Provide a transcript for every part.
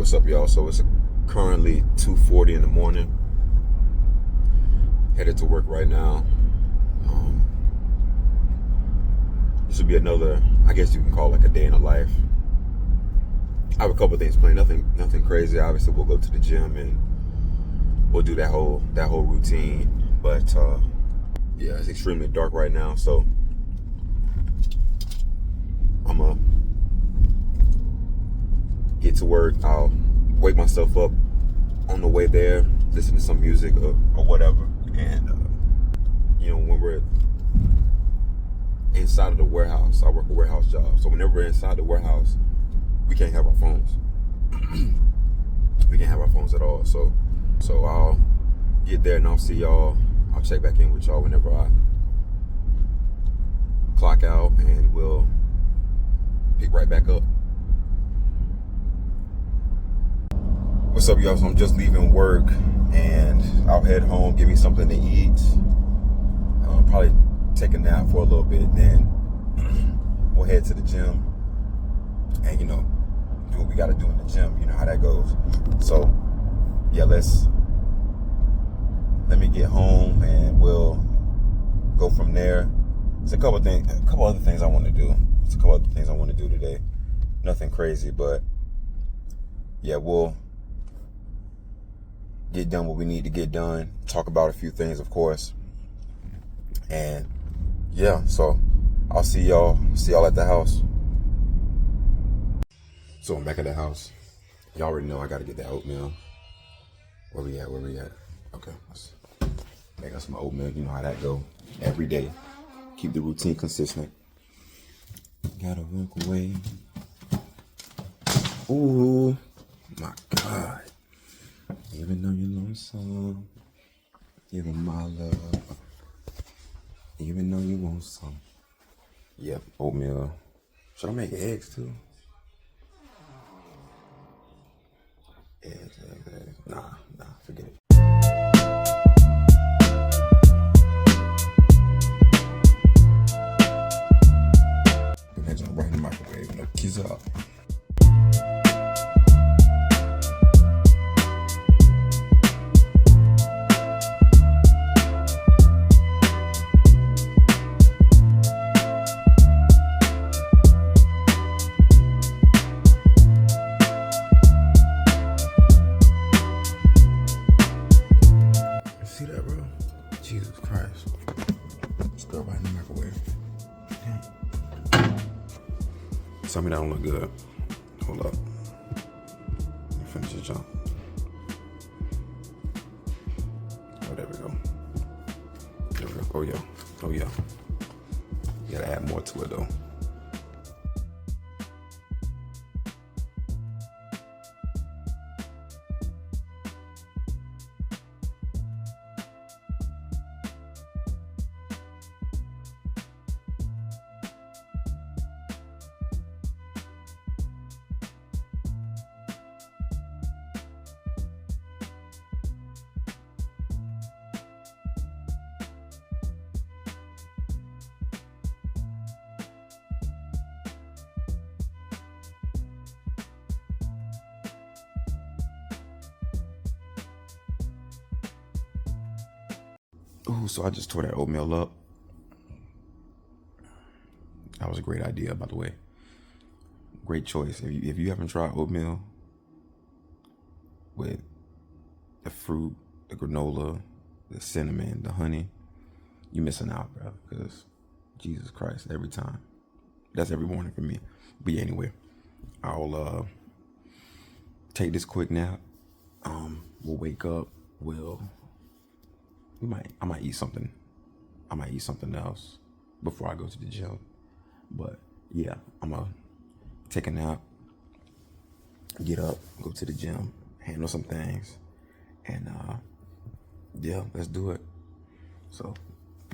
What's up, y'all? So it's currently 2:40 in the morning. Headed to work right now. This will be another, I guess you can call it like a day in the life. I have a couple things planned. Nothing crazy. Obviously, we'll go to the gym and we'll do that whole routine. But yeah, it's extremely dark right now, so I'm gonna get to work. I'll wake myself up on the way there, listen to some music or whatever. And when we're inside of the warehouse, I work a warehouse job, so whenever we're inside the warehouse, we can't have our phones. We can't have our phones at all. So I'll get there and I'll see y'all. I'll check back in with y'all whenever I clock out, and we'll pick right back up. What's up, y'all? So I'm just leaving work and I'll head home, get me something to eat. Probably take a nap for a little bit, then we'll head to the gym and do what we gotta do in the gym. You know how that goes. So yeah, let me get home and we'll go from there. It's a couple other things I want to do. Today. Nothing crazy, but yeah, we'll get done what we need to get done. Talk about a few things, of course. And yeah, so I'll see y'all at the house. So I'm back at the house. Y'all already know I gotta get that oatmeal. Where we at? Okay, let's make us some oatmeal. You know how that go. Every day. Keep the routine consistent. Gotta walk away. Ooh, my God. Even though you're lonesome, give 'em my love. Even though you want some. Yep, oatmeal. Should I make eggs too? Eggs. Nah, forget it. Put that jump right in the microwave. No kiss up. See that, bro? Jesus Christ. Just throw it right in the microwave. Tell me that don't look good. Hold up. Let me finish the jump. Oh, there we go. Oh, yeah. You gotta add more to it, though. Ooh, so I just tore that oatmeal up. That was a great idea, by the way. Great choice. If you haven't tried oatmeal with the fruit, the granola, the cinnamon, the honey, you're missing out, bro. Because Jesus Christ, every time. That's every morning for me. But yeah, anyway, I'll take this quick nap. We'll wake up. I might eat something. I might eat something else before I go to the gym. But yeah, I'm gonna take a nap, get up, go to the gym, handle some things, and yeah, let's do it. So,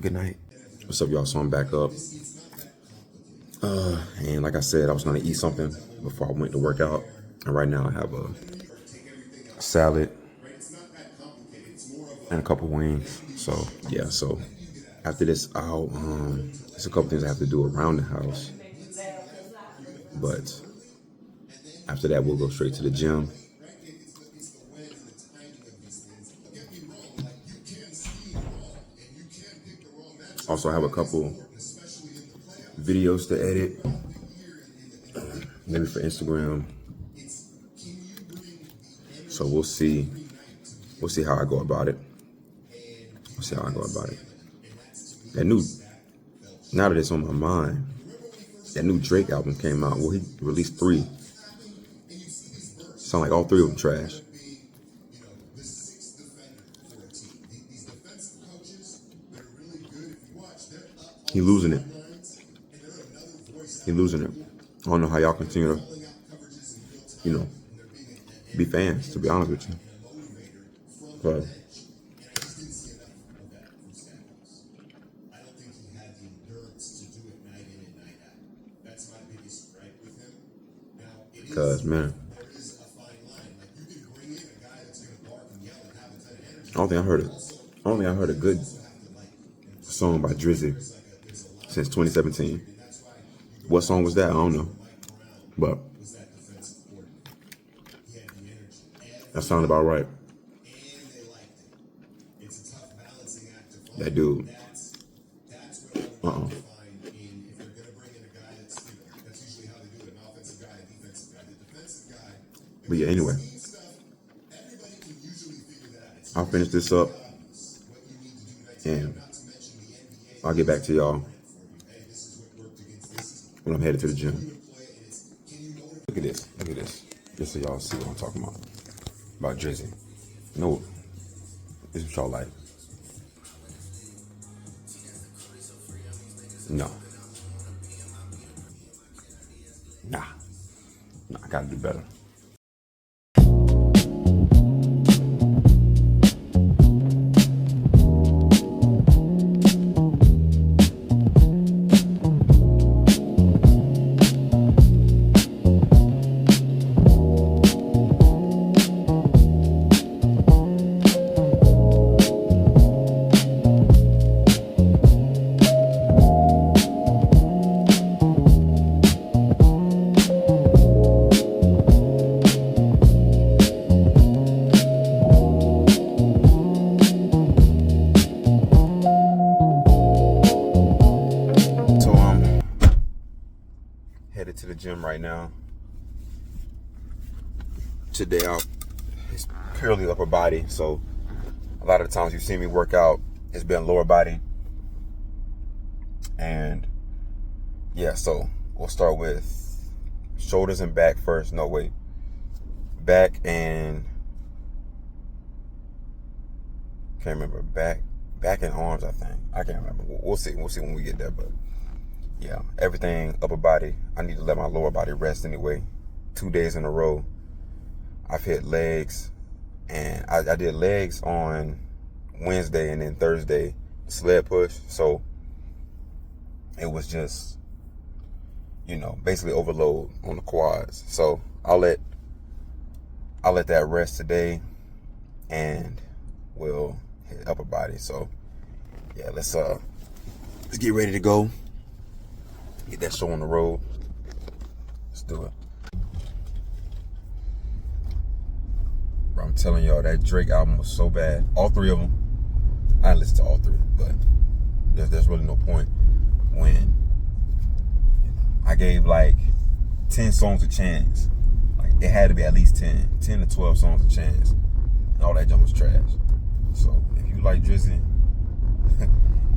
good night. What's up, y'all? So I'm back up. And like I said, I was gonna eat something before I went to work out. And right now I have a salad and a couple wings. So yeah, so after this, there's a couple things I have to do around the house. But after that, we'll go straight to the gym. Also, I have a couple videos to edit, maybe for Instagram. So we'll see. We'll see how I go about it. We'll see how I go about it. That new, now that it's on my mind, that new Drake album came out. Well, he released 3. Sound like all 3 of them trash. He losing it. He losing it. I don't know how y'all continue to, be fans, to be honest with you. But because, man, I don't think I heard a good song by Drizzy since 2017. What song was that? I don't know. But that sounded about right. That dude. But yeah, anyway. I'll finish this up and I'll get back to y'all when I'm headed to the gym. Look at this. Look at this. Just so y'all see what I'm talking about. About Drizzy. No. This is what y'all like. No. Nah, I gotta do better. Headed to the gym right now. Today it's purely upper body, so a lot of the times you see me work out, it's been lower body. And yeah, so we'll start with shoulders and back first. No, wait. Back and can't remember. Back and arms, I think. I can't remember. We'll see when we get there, but yeah, everything upper body. I need to let my lower body rest anyway. 2 days in a row, I've hit legs, and I did legs on Wednesday, and then Thursday sled push. So it was just, basically overload on the quads. So I'll let that rest today, and we'll hit upper body. So yeah, let's get ready to go. Get that show on the road. Let's do it. Bro, I'm telling y'all, that Drake album was so bad. All 3 of them. I didn't listen to all 3, but there's really no point when I gave like 10 songs a chance. Like, it had to be at least 10 to 12 songs a chance. And all that junk was trash. So if you like Drizzy,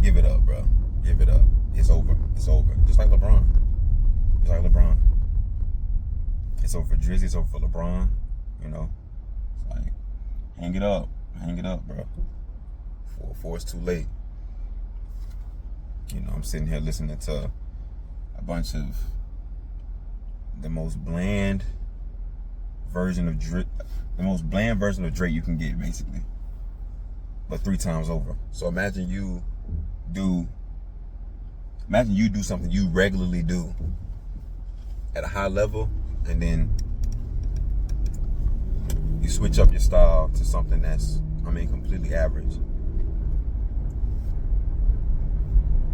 give it up, bro. Give it up. It's over. It's over. Just like LeBron. It's over for Drizzy. It's over for LeBron. It's like, hang it up. Hang it up, bro. Before it's too late. I'm sitting here listening to a bunch of the most bland version of Drake. The most bland version of Drake you can get, basically. But 3 times over. So imagine you do something you regularly do at a high level, and then you switch up your style to something that's, completely average.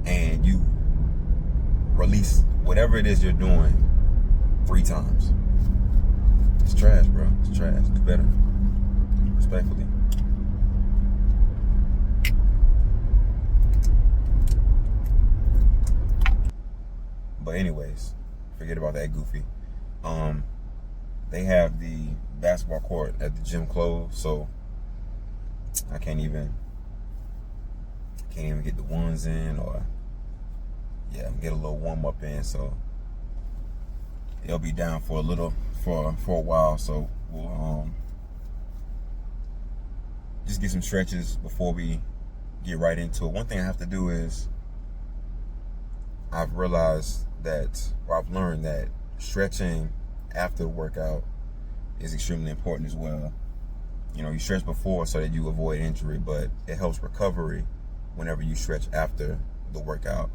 And you release whatever it is you're doing 3 times. It's trash, bro. It's trash. Do better. Respectfully. But anyways, forget about that goofy. They have the basketball court at the gym closed, so I can't even get the ones in, or get a little warm up in. So it'll be down for a while. So we'll just get some stretches before we get right into it. One thing I have to do is I've learned that stretching after the workout is extremely important as well. You know, you stretch before so that you avoid injury, but it helps recovery whenever you stretch after the workout.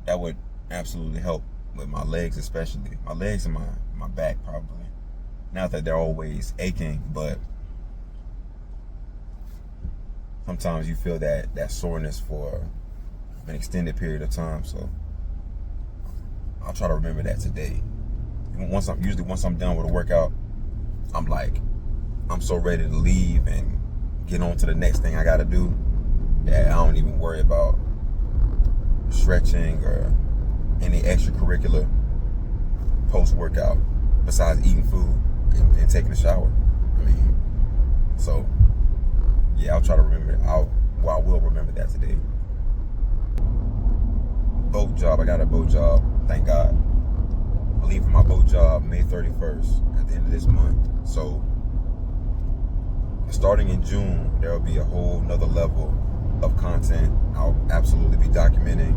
That would absolutely help with my legs, especially. My legs and my back, probably. Not that they're always aching, but sometimes you feel that soreness for an extended period of time. So I'll try to remember that today. Once I'm done with a workout, I'm so ready to leave and get on to the next thing I gotta do that I don't even worry about stretching or any extracurricular post-workout besides eating food and taking a shower. So I'll try to remember. I will remember that today. Boat job. I got a boat job. Thank God. I'm leaving my boat job May 31st at the end of this month. So starting in June, there will be a whole nother level of content. I'll absolutely be documenting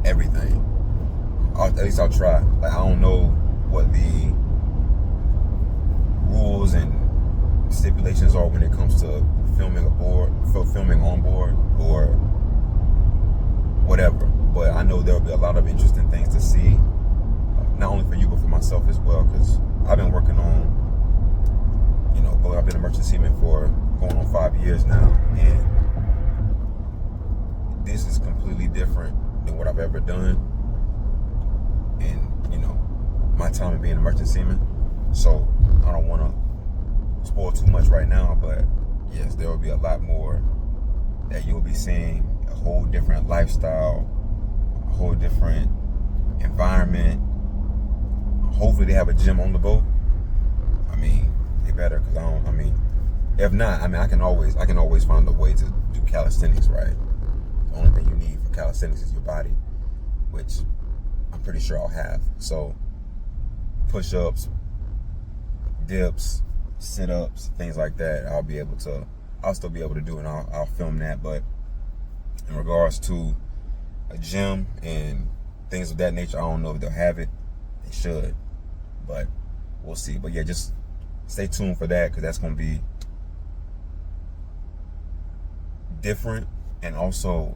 everything. At least I'll try. I don't know what the rules and stipulations are when it comes to filming on board or whatever, but I know there'll be a lot of interesting things to see, not only for you but for myself as well, because I've been working on, I've been a merchant seaman for going on 5 years now, and this is completely different than what I've ever done in my time of being a merchant seaman. So I don't want to spoil too much right now, but yes, there will be a lot more that you'll be seeing. A whole different lifestyle, a whole different environment. Hopefully they have a gym on the boat. They better, because if not, I can always find a way to do calisthenics, right? The only thing you need for calisthenics is your body, which I'm pretty sure I'll have. So push-ups, dips, sit-ups, things like that, I'll still be able to do, and I'll film that. But in regards to a gym and things of that nature, I don't know if they'll have it. They should, but we'll see. But yeah, just stay tuned for that, because that's going to be different, and also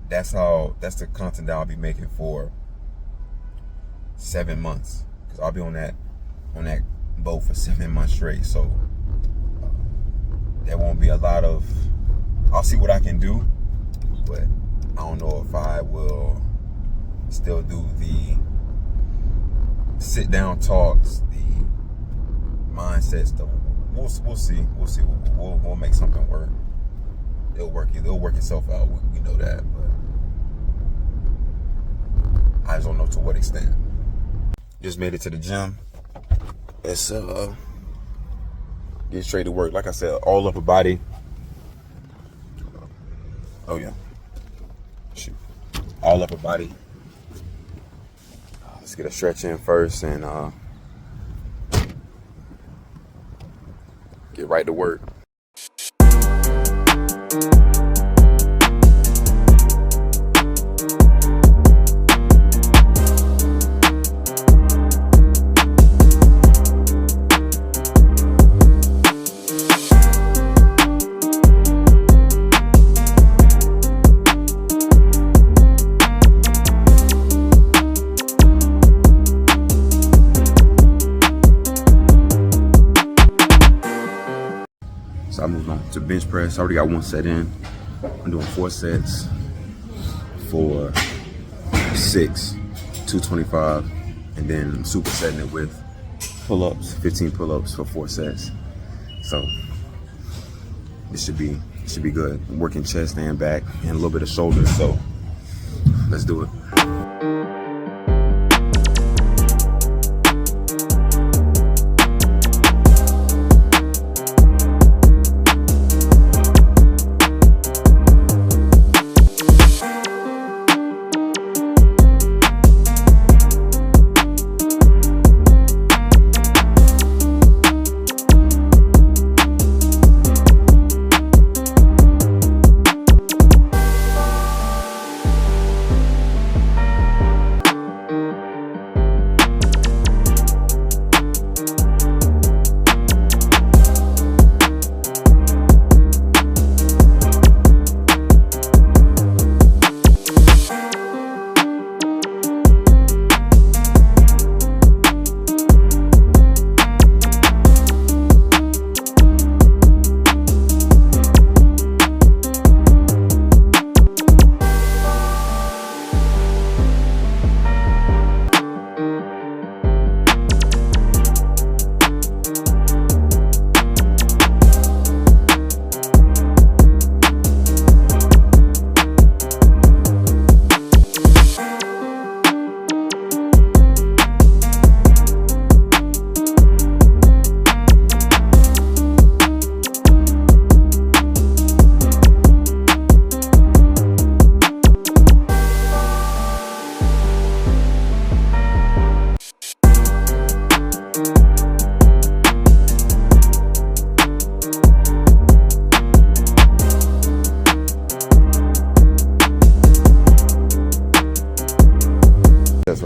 that's the content that I'll be making for 7 months, because I'll be on that boat for 7 months straight. So there won't be a lot of, I'll see what I can do, but I don't know if I will still do the sit down talks, the mindset stuff. We'll see. We'll make something work. It'll work itself out. We know that, but I just don't know to what extent. Just made it to the gym. Let's get straight to work. Like I said, all upper body. Oh yeah. Shoot. All upper body. Let's get a stretch in first and get right to work. So I moved on to bench press. I already got one set in. I'm doing 4 sets for 6, 225, and then I'm supersetting it with pull-ups, 15 pull-ups for 4 sets. So it should be good. I'm working chest and back and a little bit of shoulder. So let's do it.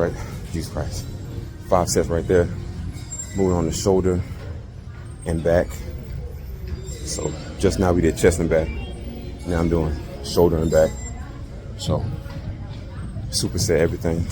right? Jesus Christ. 5 sets right there. Moving on the shoulder and back. So just now we did chest and back. Now I'm doing shoulder and back. So superset everything.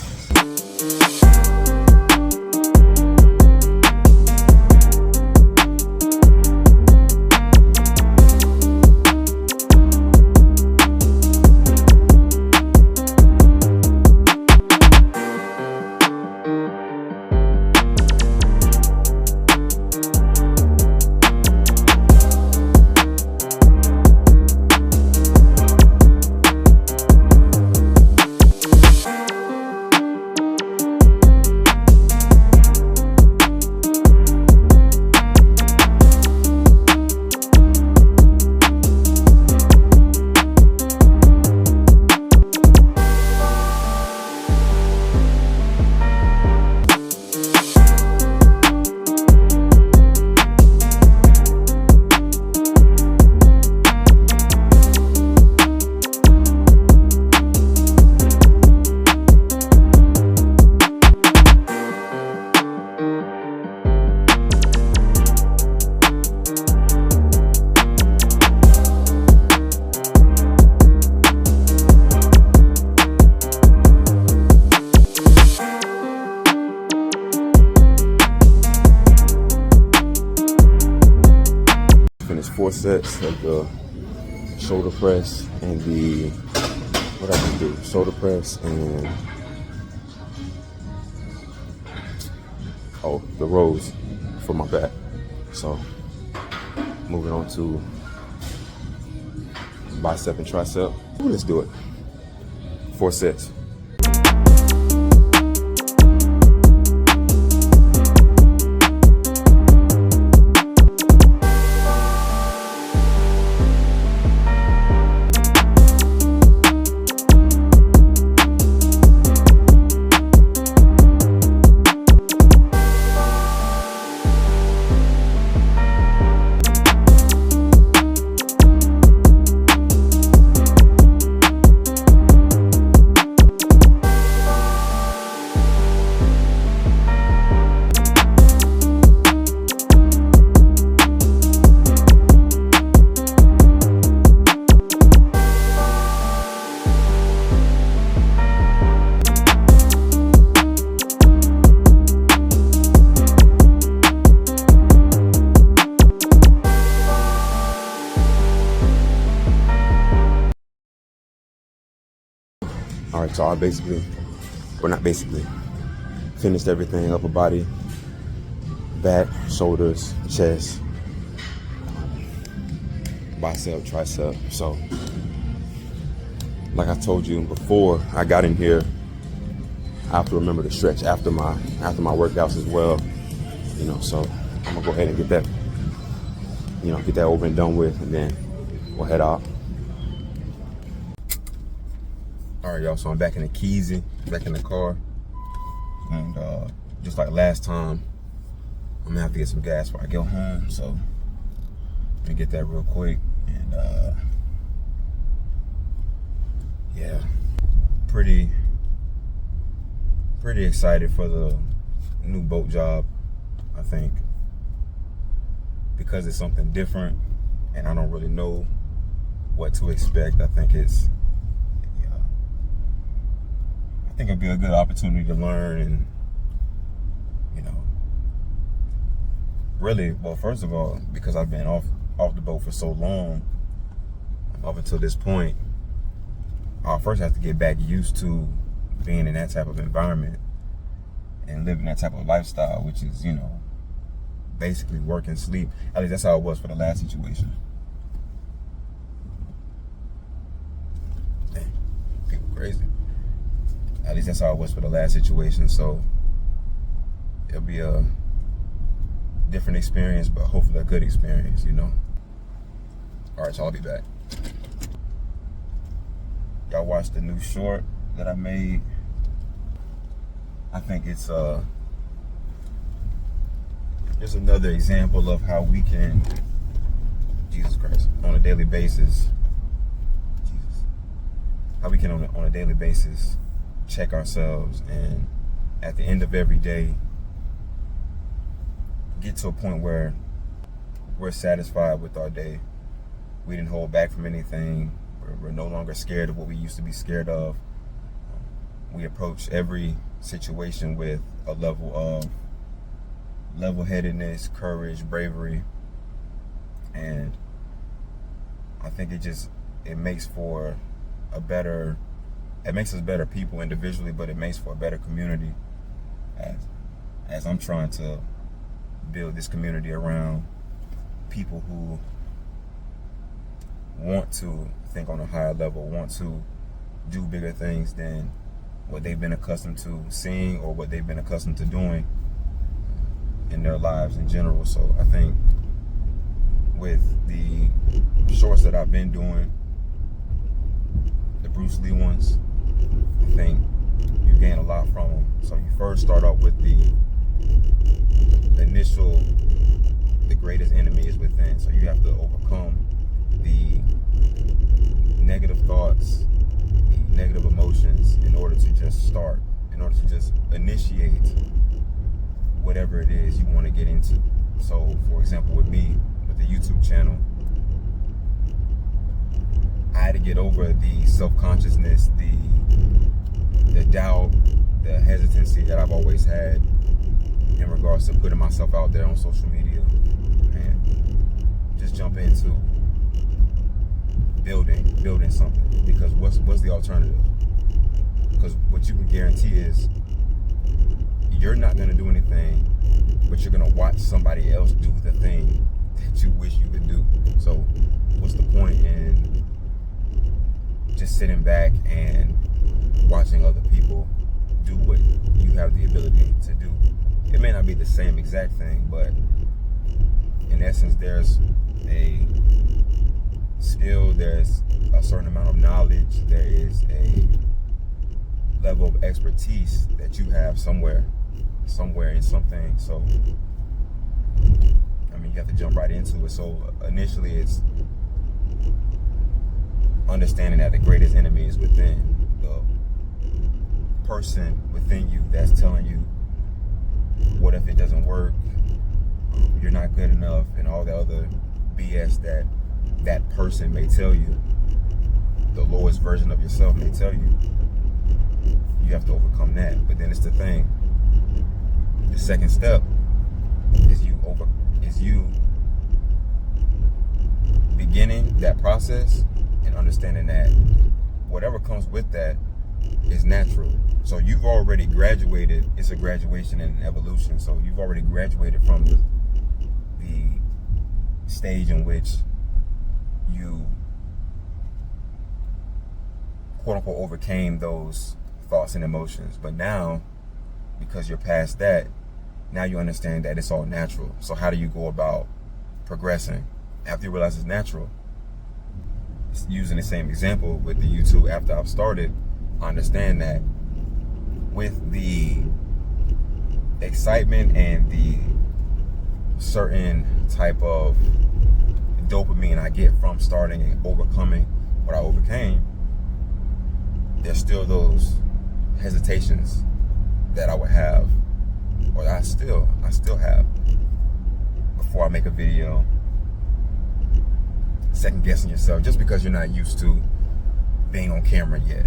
Finished 4 sets of the shoulder press and the, what I can do, shoulder press and, the rows for my back. So moving on to bicep and tricep. Let's do it. 4 sets. All right, so I finished everything, upper body, back, shoulders, chest, bicep, tricep. So, like I told you before I got in here, I have to remember to stretch after my workouts as well. So I'm gonna go ahead and get that over and done with, and then we'll head out. All right, y'all, so I'm back in the Keezy, back in the car. And just like last time, I'm gonna have to get some gas before I get home. So let me get that real quick. And yeah, pretty excited for the new boat job, I think, because it's something different and I don't really know what to expect. I think it'll be a good opportunity to learn and, really, well, first of all, because I've been off the boat for so long, up until this point, I'll first have to get back used to being in that type of environment and living that type of lifestyle, which is, basically work and sleep. At least that's how it was for the last situation. Dang, people crazy. At least that's how it was for the last situation. So it'll be a different experience, but hopefully a good experience, All right, so I'll be back. Y'all watched the new short that I made. I think it's just another example of how we can, Jesus Christ, on a daily basis, how we can on a daily basis check ourselves and at the end of every day, get to a point where we're satisfied with our day. We didn't hold back from anything. We're no longer scared of what we used to be scared of. We approach every situation with a level of level-headedness, courage, bravery, and I think it makes for it makes us better people individually, but it makes for a better community as I'm trying to build this community around people who want to think on a higher level, want to do bigger things than what they've been accustomed to seeing or what they've been accustomed to doing in their lives in general. So I think with the shorts that I've been doing, the Bruce Lee ones, I think you gain a lot from them. So you first start off with the initial, the greatest enemy is within. So you have to overcome the negative thoughts, the negative emotions in order to just start, in order to just initiate whatever it is you want to get into. So for example, with me, with the YouTube channel, I had to get over the self-consciousness, the doubt, the hesitancy that I've always had in regards to putting myself out there on social media, and just jump into building something. Because what's the alternative? Because what you can guarantee is you're not going to do anything, but you're going to watch somebody else do the thing that you wish you could do. So what's the point in just sitting back and watching other people do what you have the ability to do? It may not be the same exact thing, but in essence, there's a skill, there's a certain amount of knowledge, there is a level of expertise that you have somewhere in something. So I mean, you have to jump right into it. So initially it's understanding that the greatest enemy is within. The person within you that's telling you, what if it doesn't work, you're not good enough, and all the other BS that person may tell you, the lowest version of yourself may tell you. You have to overcome that. But then it's the thing, the second step is you beginning that process and understanding that whatever comes with that is natural. So you've already graduated. It's a graduation and an evolution. So you've already graduated from the stage in which you quote unquote overcame those thoughts and emotions. But now, because you're past that, now you understand that it's all natural. So how do you go about progressing after you realize it's natural? Using the same example with the YouTube, after I've started, I understand that with the excitement and the certain type of dopamine I get from starting and overcoming what I overcame, there's still those hesitations that I would have, or I still have, before I make a video. Second guessing yourself just because you're not used to being on camera yet.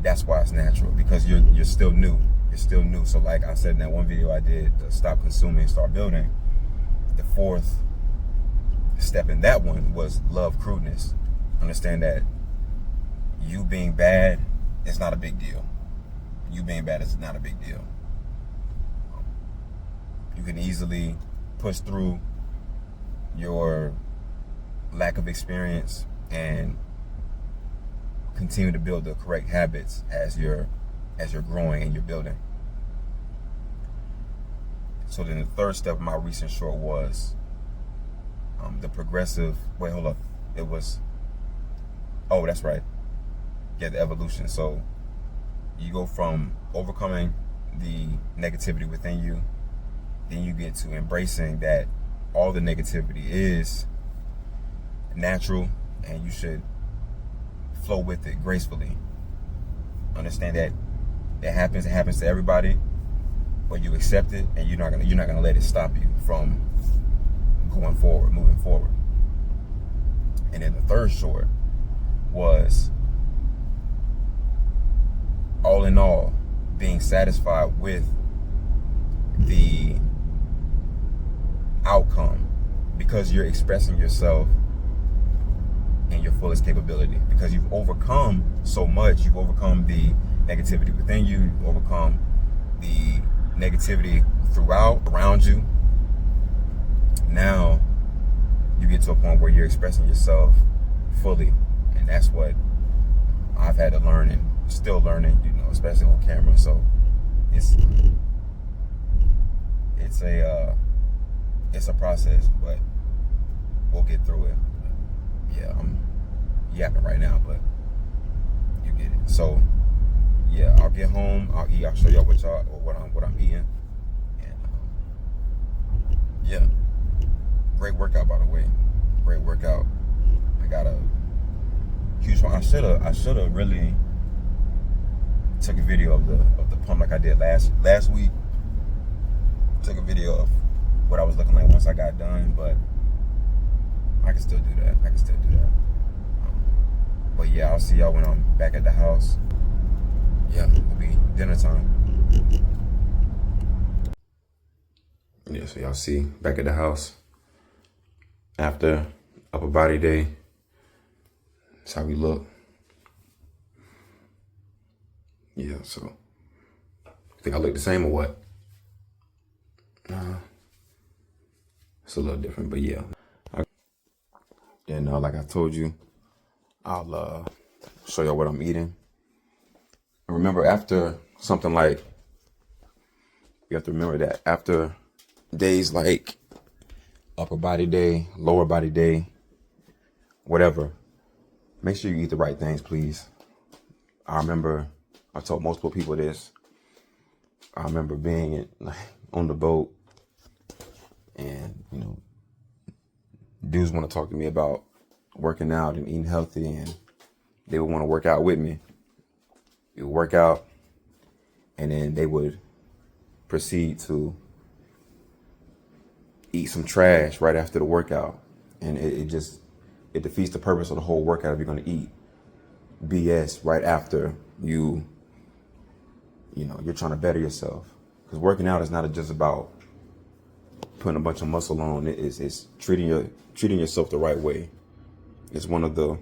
That's why it's natural, because you're still new. You're still new. So like I said in that one video I did, stop consuming, start building. The fourth step in that one was love crudeness. Understand that you being bad is not a big deal. You being bad is not a big deal. You can easily push through your lack of experience and continue to build the correct habits as you're growing and you're building. So then the third step of my recent short was the progressive, it was, oh, that's right. Yeah, the evolution. So you go from overcoming the negativity within you, then you get to embracing that all the negativity is natural and you should flow with it gracefully. Understand that it happens to everybody. but you accept it, and you're not gonna let it stop you from going forward, moving forward. And then the third short was, all in all, being satisfied with the outcome, because you're expressing yourself in your fullest capability, because you've overcome so much. You've overcome the negativity within you, you've overcome the negativity throughout, around you. Now you get to a point where you're expressing yourself fully, and that's what I've had to learn and still learning, especially on camera. So it's a process, but we'll get through it. Yeah, I'm yapping right now, but you get it. So yeah, I'll get home, I'll eat, I'll show y'all what I'm eating. And yeah, great workout, by the way. Great workout. I got a huge one. I should have really took a video of the pump like I did last week. Took a video of what I was looking like once I got done, but I can still do that. But yeah, I'll see y'all when I'm back at the house. Yeah, it'll be dinner time. Yeah, so y'all see, back at the house after upper body day. That's how we look. Yeah, so think I look the same or what? It's a little different, but yeah. Then, like I told you, I'll show y'all what I'm eating. And remember, after something like, you have to remember that after days like upper body day, lower body day, whatever, make sure you eat the right things, please. I remember I told multiple people this. I remember being on the boat, and dudes want to talk to me about working out and eating healthy, and they would want to work out with me. We would work out, and then they would proceed to eat some trash right after the workout, and it defeats the purpose of the whole workout if you're going to eat BS right after you're trying to better yourself. Because working out is not just about putting a bunch of muscle on. It's treating yourself the right way. It's one of the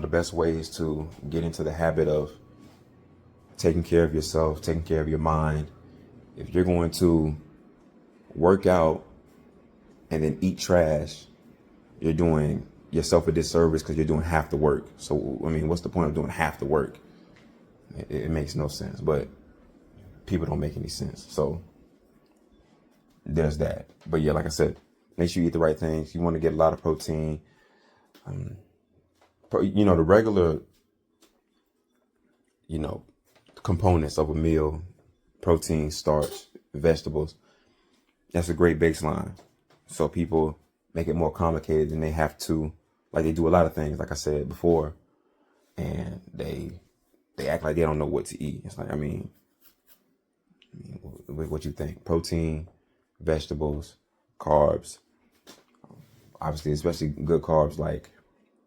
best ways to get into the habit of taking care of yourself, taking care of your mind. If you're going to work out and then eat trash, you're doing yourself a disservice, because you're doing half the work. So, I mean, what's the point of doing half the work? It makes no sense, but people don't make any sense. So there's that. But yeah, like I said, make sure you eat the right things. You want to get a lot of protein. The regular, components of a meal, protein, starch, vegetables, that's a great baseline. So people make it more complicated than they have to. Like, they do a lot of things, like I said before, and they act like they don't know what to eat. It's like, what you think? Protein, vegetables, carbs. Obviously, especially good carbs, like,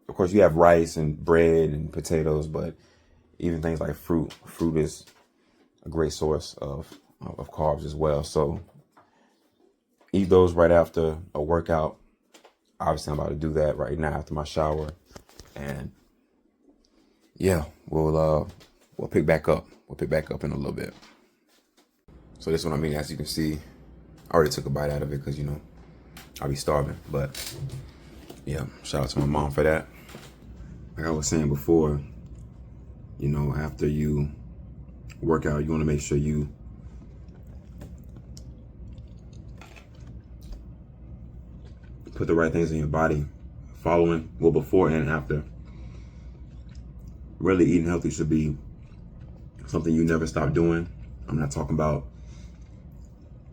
of course, you have rice and bread and potatoes, but even things like fruit. Fruit is a great source of carbs as well. So eat those right after a workout. Obviously, I'm about to do that right now after my shower. And yeah, we'll pick back up. We'll pick back up in a little bit. So this one, as you can see, I already took a bite out of it because, I'll be starving. But yeah, shout out to my mom for that. Like I was saying before, after you work out, you want to make sure you put the right things in your body, before and after. Really, eating healthy should be something you never stop doing. I'm not talking about,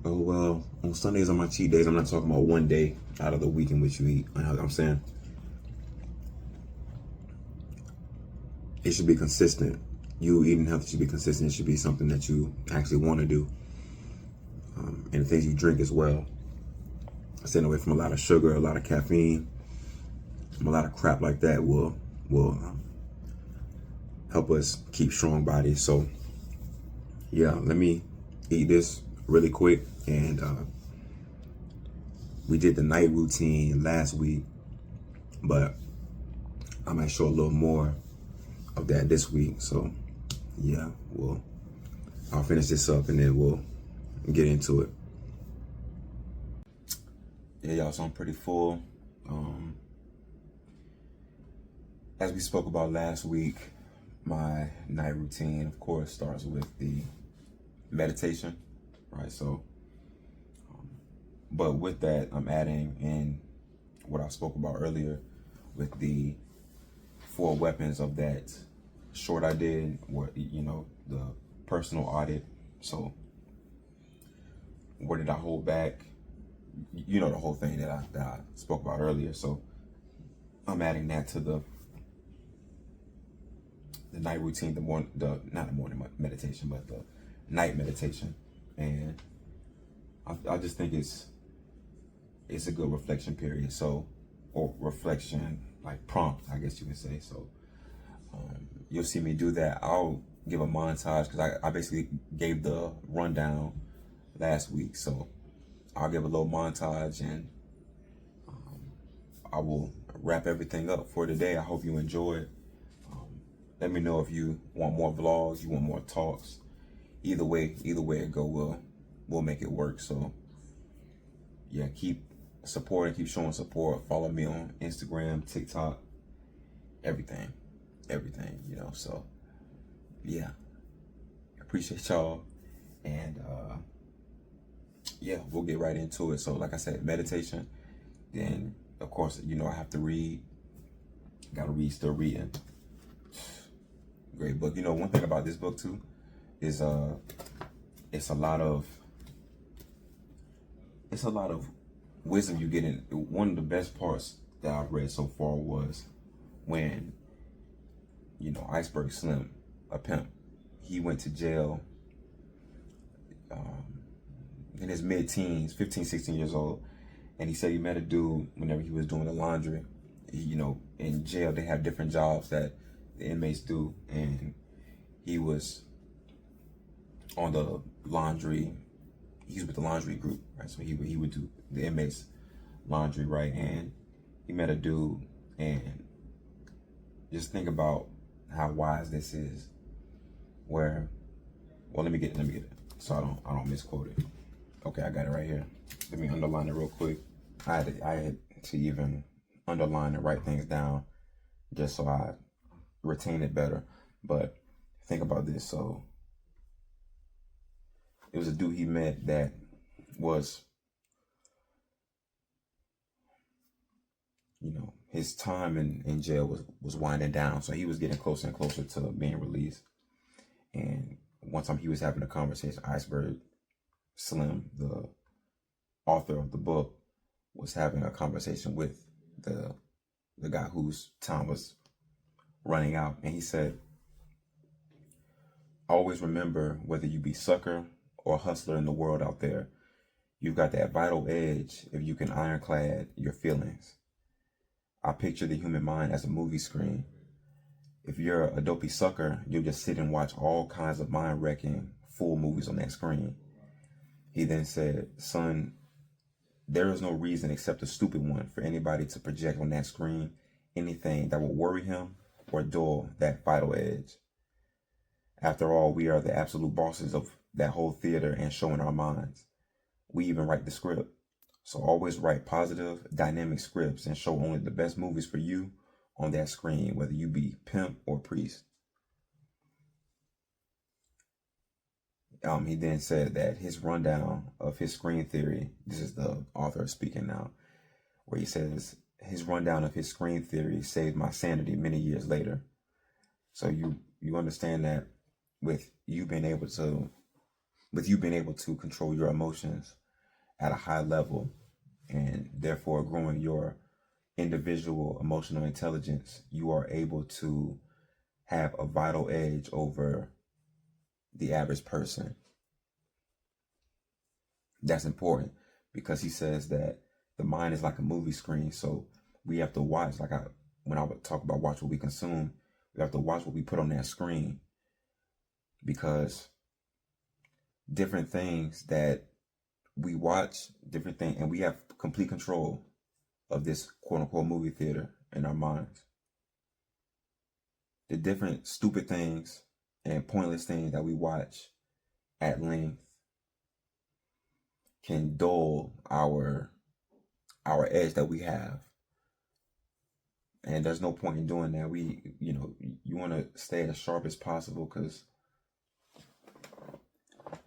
on Sundays on my cheat days. I'm not talking about one day out of the week in which you eat. You know what I'm saying? It should be consistent. you eating healthy should be consistent. It should be something that you actually want to do. And the things you drink as well. Staying away from a lot of sugar, a lot of caffeine, a lot of crap like that will help us keep strong bodies. So yeah, let me eat this really quick. And we did the night routine last week, but I might show a little more of that this week. So yeah, I'll finish this up and then we'll get into it. Yeah, y'all, so I'm pretty full. As we spoke about last week, my night routine, of course, starts with the meditation, right? So, but with that, I'm adding in what I spoke about earlier with the 4 weapons of that short I did, the personal audit. So, where did I hold back? The whole thing that I spoke about earlier. So, I'm adding that to the night routine, not the morning meditation, but the night meditation. And I just think it's a good reflection period. So, or reflection, like prompt, I guess you could say. So you'll see me do that. I'll give a montage because I basically gave the rundown last week. So I'll give a little montage and I will wrap everything up for today. I hope you enjoyed. Let me know if you want more vlogs, you want more talks. Either way it go, we'll make it work. So yeah, keep supporting, keep showing support. Follow me on Instagram, TikTok, everything, so yeah, appreciate y'all. And yeah, we'll get right into it. So like I said, meditation, then of course, I have to read, still reading. Great book. One thing about this book too is it's a lot of wisdom you get in. One of the best parts that I've read so far was when Iceberg Slim, a pimp, he went to jail in his mid-teens, 15, 16 years old, and he said he met a dude whenever he was doing the laundry. In jail they have different jobs that the inmates do, and he was on the laundry. He's with the laundry group, right? So he would do the inmates' laundry, right? And he met a dude, and just think about how wise this is. Let me get it, so I don't misquote it. Okay, I got it right here. Let me underline it real quick. I had to even underline and write things down just so I retain it better. But think about this. So it was a dude he met that was, his time in jail was winding down. So he was getting closer and closer to being released. And one time he was having a conversation, Iceberg Slim, the author of the book, was having a conversation with the guy whose time was running out. And he said, always remember, whether you be sucker or hustler in the world out there, you've got that vital edge if you can ironclad your feelings. I picture the human mind as a movie screen. If you're a dopey sucker, you'll just sit and watch all kinds of mind-wrecking full movies on that screen. He then said, son, there is no reason except a stupid one for anybody to project on that screen anything that will worry him or dull that vital edge. After all, we are the absolute bosses of that whole theater and show in our minds. We even write the script. So always write positive, dynamic scripts and show only the best movies for you on that screen, whether you be pimp or priest. He then said that his rundown of his screen theory, this is the author speaking now, where he says, his rundown of his screen theory saved my sanity many years later. So you understand that with you being able to control your emotions at a high level, and therefore growing your individual emotional intelligence, you are able to have a vital edge over the average person. That's important because he says that the mind is like a movie screen. So we have to watch, when I would talk about watch what we consume, we have to watch what we put on that screen, because different things that we watch, different things, and we have complete control of this quote unquote movie theater in our minds. The different stupid things and pointless things that we watch at length can dull our edge that we have. And there's no point in doing that. You want to stay as sharp as possible, because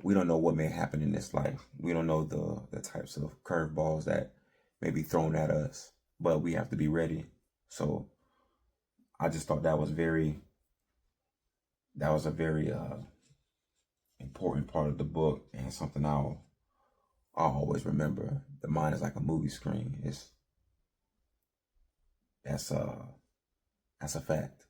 we don't know what may happen in this life. We don't know the types of curveballs that may be thrown at us, but we have to be ready. So I just thought that was a very important part of the book, and something I'll always remember. The mind is like a movie screen. That's a fact.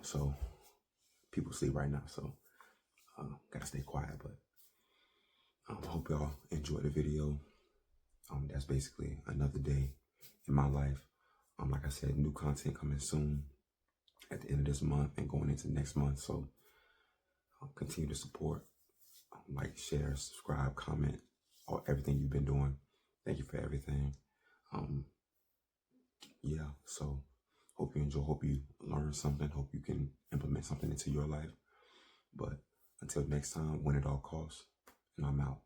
So people sleep right now, so gotta stay quiet. But hope y'all enjoyed the video. That's basically another day in my life. Like I said, new content coming soon at the end of this month and going into next month. So continue to support, like, share, subscribe, comment, or everything you've been doing. Thank you for everything. Yeah, so hope you enjoy, hope you learn something, hope you can implement something into your life. But until next time, win at all costs, and I'm out.